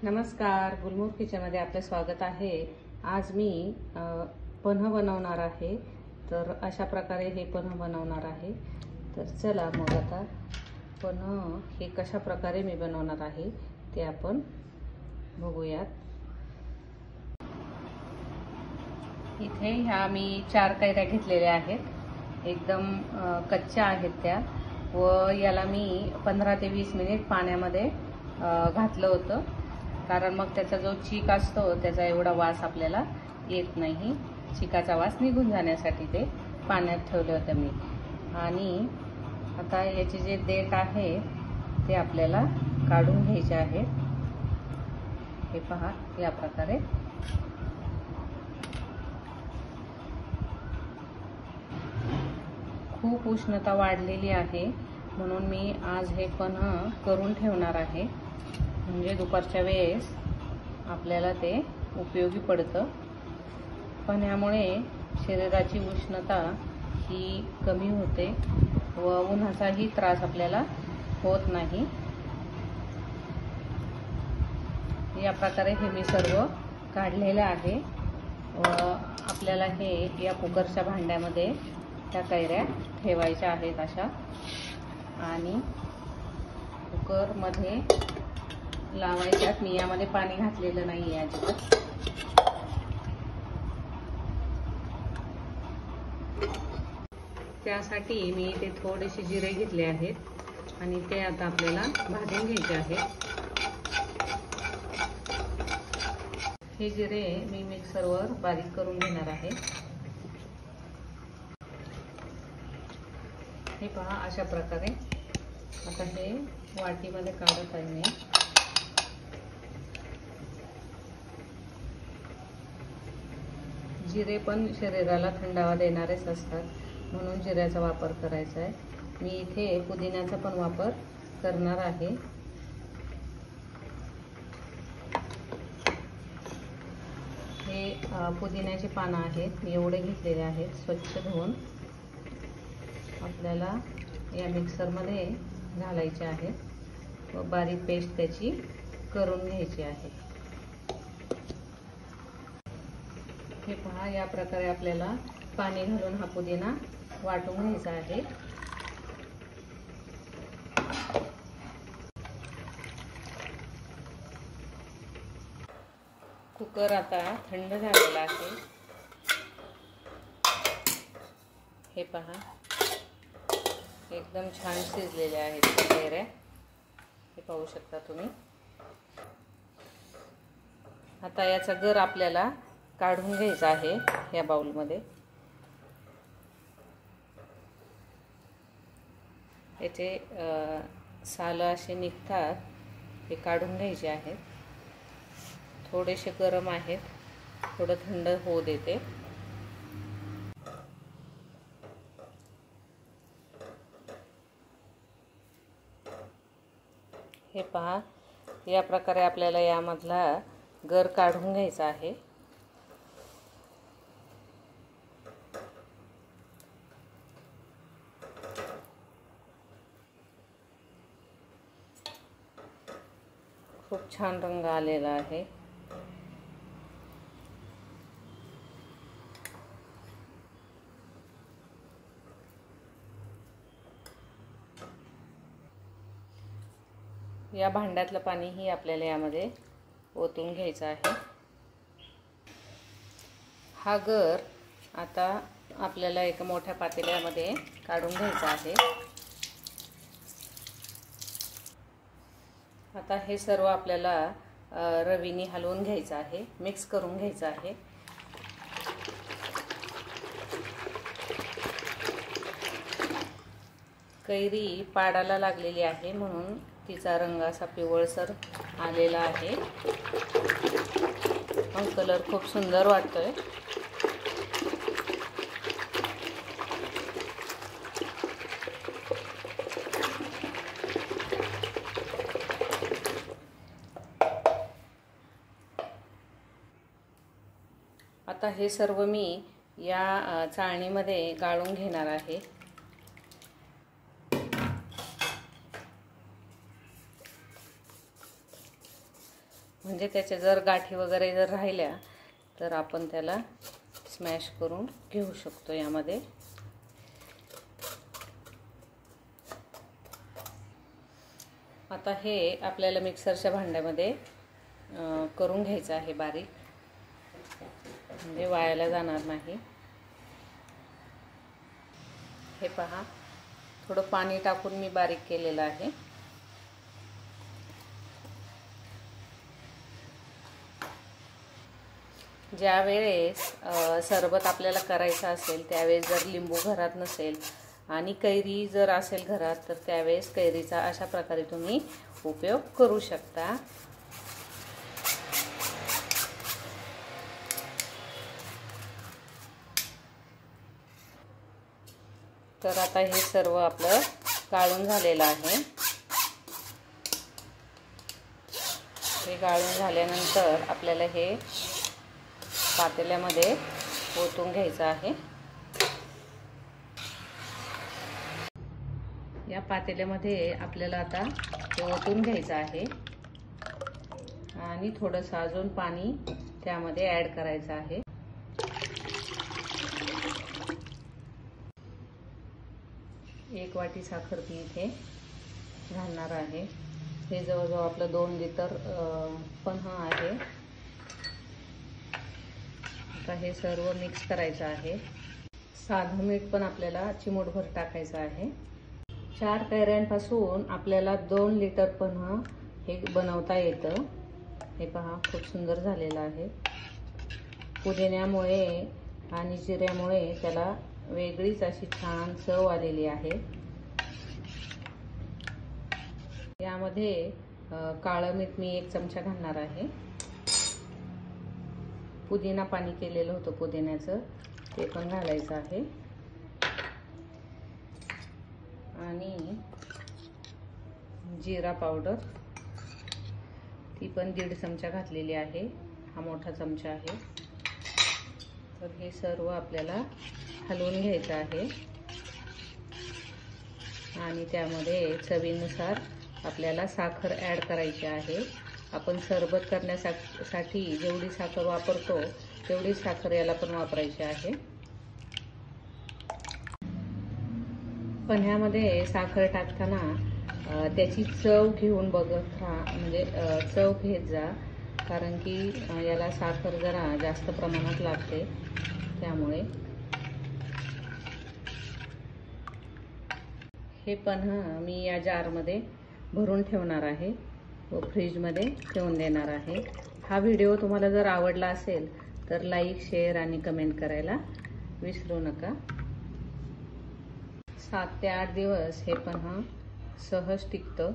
नमस्कार, गुलमोहर किचनमध्ये आपले स्वागत आहे। आज मी पन्ह बनवणार आहे। तर अशा प्रकारे हे पन्ह बनवणार आहे। तर चला मग आता पन्ह हे कशा प्रकारे मी बनवणार आहे ते आपण बघूयात। इथे ह्या मी 4 कैऱ्या घेतलेल्या आहेत। एकदम कच्च्या आहेत त्या व याला मी 15 ते 20 मिनिट पाण्यामध्ये घातलं होतं, कारण मग त्याचा जो चीक असतो त्याचा एवढा वास आपल्याला येत नाही। चिकाचा वास निघून जाण्यासाठी ते पाण्यात ठेवले होते मी। आणि आता याचे जे देठ आहे ते आपल्याला काढून घ्यायचे आहे। हे पहा, या प्रकारे खूप उष्णता वाढलेली आहे, म्हणून मी आज हे पन्ह करून ठेवणार आहे। म्हणजे दुपारच्या वेळेस आपल्याला ते उपयोगी पडतं। पन्ह्यामुळे शरीराची उष्णता ही कमी होते व उन्हाचाही त्रास आपल्याला होत नाही। या प्रकारे हे मी सर्व काढलेलं आहे व आपल्याला हे या कुकरच्या भांड्यामध्ये त्या कैऱ्या ठेवायच्या आहेत अशा। आणि कुकरमध्ये लावायच्यात। मी यामध्ये पाणी घातलेलं नाही आहे अजिबात। त्यासाठी मी इथे थोडेसे जिरे घेतले आहेत आणि ते आता आपल्याला भाजून घ्यायचे आहेत। हे जिरे मी मिक्सरवर बारीक करून घेणार आहे। हे पहा, अशा प्रकारे आता हे वाटीमध्ये काढत आहे मी। जिरे पण शरीराला थंडावा देणारेच असतात, म्हणून जिऱ्याचा वापर करायचा आहे। मी इथे पुदिन्याचा पण वापर करणार आहे। हे पुदिन्याची पानं आहेत, मी एवढे घेतलेले आहेत। स्वच्छ धुवून आपल्याला या मिक्सरमध्ये घालायचे आहेत व बारीक पेस्ट त्याची करून घ्यायची आहे। हे पहा, या प्रकारे आपल्याला पाणी घालून हा पुदिना वाटून घ्यायचा आहे। कुकर आता थंड झालेला आहे। हे पहा, एकदम छान शिजलेले आहेत कैऱ्या। हे पाहू शकता तुम्ही। आता याचा गर आपल्याला काढून घ्यायचा आहे या बाउलमध्ये। याचे साल असे निघतात, हे काढून घ्यायचे आहेत। थोडेसे गरम आहेत, थोडं थंड होऊ देते। हे पहा, या प्रकारे आपल्याला यामधला गर काढून घ्यायचा आहे। खूप छान रंग आलेला आहे। या भांड्यातलं पाणीही आपल्याला यामध्ये ओतून घ्यायचं आहे। हा गर आता आपल्याला एका मोठ्या पातेल्यामध्ये काढून घ्यायचा आहे। आता हे सर्व आपल्याला रवीने हलवून घ्यायचं आहे, मिक्स करून घ्यायचं आहे। कैरी पाडाला लागलेली आहे, म्हणून तिचा रंग असा पिवळसर आलेला आहे। पण कलर खूप सुंदर वाटतोय। आता हे सर्व मी या चाळणीमध्ये गाळून घेणार आहे। म्हणजे त्याच्या जर गाठी वगैरे जर राहिल्या तर आपण त्याला स्मॅश करून घेऊ शकतो यामध्ये। आता हे आपल्याला मिक्सरच्या भांड्यामध्ये करून घ्यायचं आहे बारीक, म्हणजे वायाला जाणार नाही। हे पहा, थोडं पाणी टाकून मी बारीक केलेलं आहे। ज्या वेळेस सरबत आपल्याला करायचं असेल त्यावेळेस जर लिंबू घरात नसेल आणि कैरी जर असेल घरात तर त्यावेळेस कैरीचा अशा प्रकारे तुम्ही उपयोग करू शकता। तर आता हे सर्व आपलं गाळून झालेलं आहे। हे गाळून झाल्यानंतर आपल्याला हे पातेल्यामध्ये ओतून घ्यायचं आहे। या पातेल्यामध्ये आपल्याला आता ते ओतून घ्यायचं आहे आणि थोडंसं अजून पाणी त्यामध्ये ॲड करायचं आहे। एक वाटी साखर मी इथे घालणार आहे। हे जवळजवळ आपलं 2 लिटर पन्हा आहे। आता हे सर्व मिक्स करायचं आहे। साधं मीठ पण आपल्याला चिमूटभर टाकायचं आहे। 4 कैऱ्यांपासून आपल्याला 2 लिटर पन्हा हे बनवता येतं। हे पहा, खूप सुंदर झालेलं आहे। पुदिन्यामुळे आणि जिऱ्यामुळे त्याला वेगळीच अशी छान चव आलेली आहे। यामध्ये काळं मीठ मी 1 चमचा घालणार आहे। पुदिना पाणी केलेलं होतं पुदिन्याचं, ते पण घालायचं आहे आणि जिरा पावडर ती पण 1.5 चमचा घातलेली आहे। हा मोठा चमचा आहे। तर हे सर्व आपल्याला हलवून घ्यायचं आहे आणि त्यामध्ये चवीनुसार आपल्याला साखर ॲड करायची आहे। आपण सरबत करण्यासाठी जेवढी साखर वापरतो तेवढी साखर याला पण वापरायची आहे। पन्ह्यामध्ये साखर टाकताना त्याची चव घेऊन बघत राहा, म्हणजे चव घेत जा, कारण की याला साखर जरा जास्त प्रमाणात लागते। त्यामुळे हे पन्हं मी या जारमध्ये भरून ठेवणार आहे व फ्रीजमध्ये ठेवून देणार आहे। हा व्हिडिओ तुम्हाला जर आवडला असेल तर लाईक, शेअर आणि कमेंट करायला विसरू नका। 7 ते 8 दिवस हे पन्हं सहज टिकतं।